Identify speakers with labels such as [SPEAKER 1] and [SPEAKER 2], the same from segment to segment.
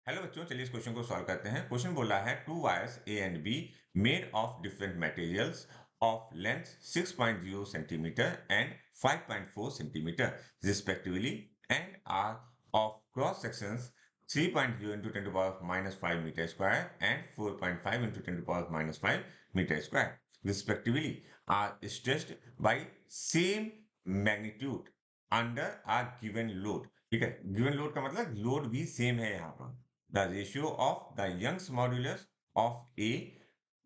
[SPEAKER 1] Hello बच्चों, चलिए इस क्वेश्चन को सॉल्व करते हैं। क्वेश्चन बोला है two wires A and B made of different materials of length 6.0 centimetre and 5.4 centimetre respectively and are of cross sections 3.0 into 10 to the power minus 5 meter square and 4.5 into 10 to the power minus 5 meter square respectively are stretched by same magnitude under a given load। ठीक है, given load का मतलब load भी same है यहाँ पर। The ratio of the Young's modulus of A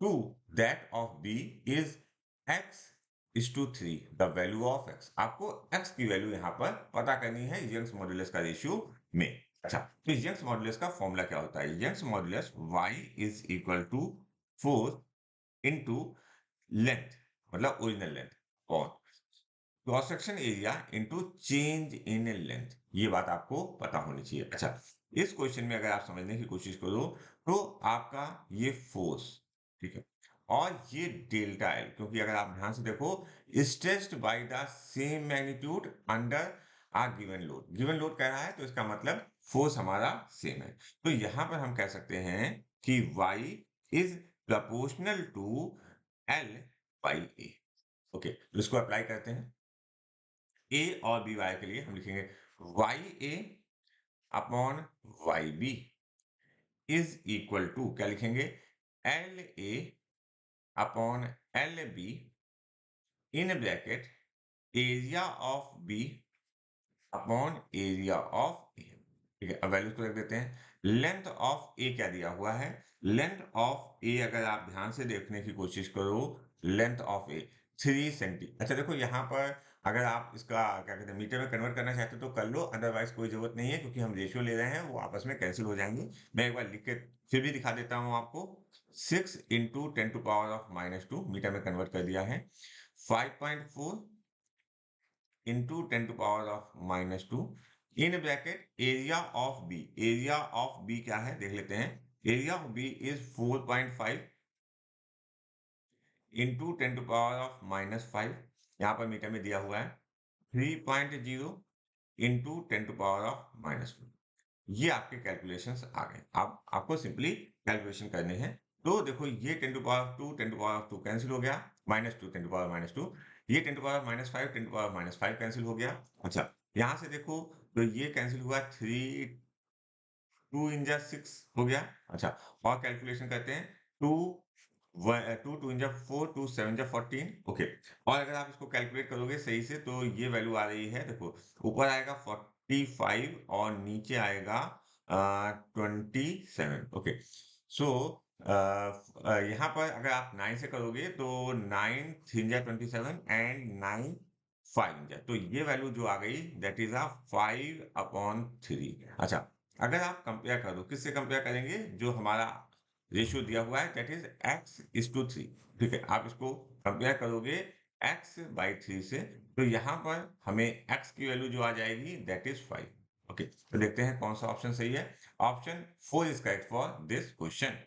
[SPEAKER 1] to that of B is x is to 3, the value of x। आपको x की वैल्यू यहाँ पर पता करनी है यंग्स मॉड्यूलस का रेशियो में। अच्छा, तो यंग्स मॉड्यूलस का फॉर्मूला क्या होता है? Young's modulus y is equal to 4 into length, मतलब ओरिजिनल लेंथ, और cross section area into change in length. ये बात आपको पता होनी चाहिए। अच्छा, इस क्वेश्चन में अगर आप समझने की कोशिश करो तो आपका ये फोर्स, ठीक है, और ये डेल्टा एल, क्योंकि अगर आप ध्यान से देखो, stretched by the same magnitude under a given load कह रहा है, तो इसका मतलब फोर्स हमारा सेम है। तो यहां पर हम कह सकते हैं कि y is proportional to L by A. Okay, तो इसको अप्लाई करते हैं। ए और बी वाई के लिए हम लिखेंगे Y A upon Y B is equal to क्या लिखेंगे? L A upon L B in bracket area of B upon area of A. ठीक है, अब वैल्यूज को रख देते हैं। लेंथ ऑफ ए क्या दिया हुआ है? लेंथ ऑफ ए अगर आप ध्यान से देखने की कोशिश करो, लेंथ ऑफ ए 3 सेंटी। अच्छा देखो, यहाँ पर अगर आप इसका क्या कहते हैं मीटर में कन्वर्ट करना चाहते हो तो कर लो, अदरवाइज कोई जरूरत नहीं है, क्योंकि हम रेशियो ले रहे हैं, वो आपस में कैंसिल हो जाएंगे। मैं एक बार लिख के फिर भी दिखा देता हूँ आपको। 6 इंटू 10⁻⁻2 मीटर में कन्वर्ट कर दिया है। 5.4 into 10⁻⁻2 in bracket area of B. Area of B क्या है देख लेते हैं। Area of B is 4.5 into 10⁻⁻5, यहाँ पर मीटर में दिया हुआ है 3.0 इंटू 10⁻⁻2। ये आपके कैलकुलेशंस आ गए। अब आपको सिंपली कैलकुलेशन करने हैं। तो देखो, ये 10⁻2 कैंसिल हो गया, -2 10⁻⁻2, ये 10⁻⁻5 10⁻⁻5 कैंसिल हो गया। अच्छा, यहाँ से देखो, तो ये कैंसिल हुआ, 3 2 इन जा 6 हो गया। अच्छा, और कैलकुलेशन करते हैं। 2 2 2 इन जा 4 2 7 जा 14। ओके, और अगर आप इसको कैलकुलेट करोगे सही से तो ये वैल्यू आ रही है, देखो ऊपर आएगा 45 और नीचे आएगा 27। ओके, सो यहाँ पर अगर आप 9 से करोगे तो 9 3 जा 27 एंड 9 5 जा, तो ये वैल्यू जो आ गई दैट इज आ 5/3। अच्छा, अगर आप कंपेयर करो, किससे कंपेयर करेंगे? जो हमारा रेशियो दिया हुआ है दैट इज x:3। ठीक है, आप इसको कंपेयर करोगे x/3 से, तो यहाँ पर हमें x की वैल्यू जो आ जाएगी दैट इज 5। ओके, तो देखते हैं कौन सा ऑप्शन सही है। Option 4 is correct for this question.